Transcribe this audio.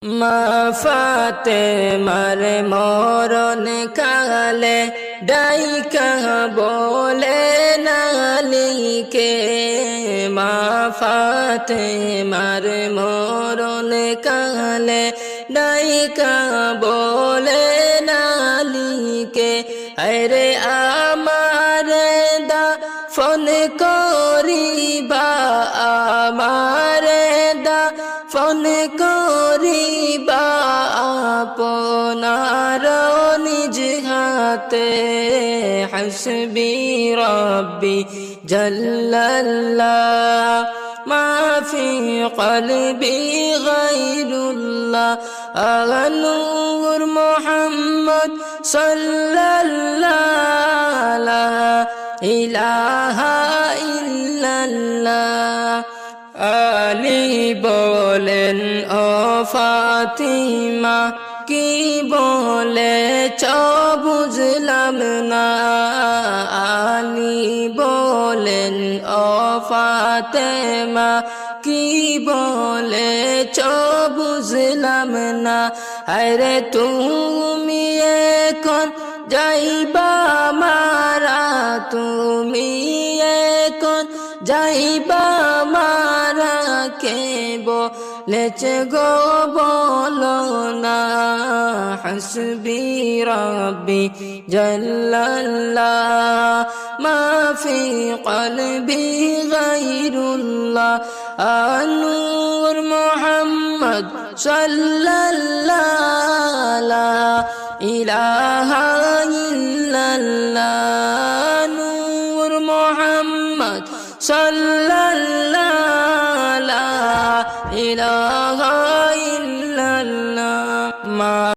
মা ফাতেমার মরণ কালে ডাইকা বলে নালিকে, মা ফাতেমার মরণ কালে ডাইকা বলে নালিকে, আরে আমার দাফন করিবা, আমার দাফন করিবা আপনার নিজ হাতে। হাসবি রব্বি জাল্লাল্লাহ মা ফি কলবি গায়রুল্লাহ, নূর মুহাম্মদ সাল্লাল্লাহ লা ইলাহা ইল্লাল্লাহ। আলী বলেন ও ফাতিমা কি বলেছ বুঝলাম না, আলী বলেন ও ফাতেমা কি বলেছ বুঝলাম না, আরে তুমি এখন যাইবা মারা, তুমি এখন যাইবা মারা, কে বলেছে গো বলো না। হাসবি রব্বি জাল্লাল্লাহ মা ফি কলবি গায়রুল্লাহ, নূর মুহাম্মদ সাল্লাল্লাহ লা ইলাহা ইল্লাল্লাহ, নূর মুহাম্মদ সাল্লাল্লাহ লা ইলাহা ইল্লাল্লাহ।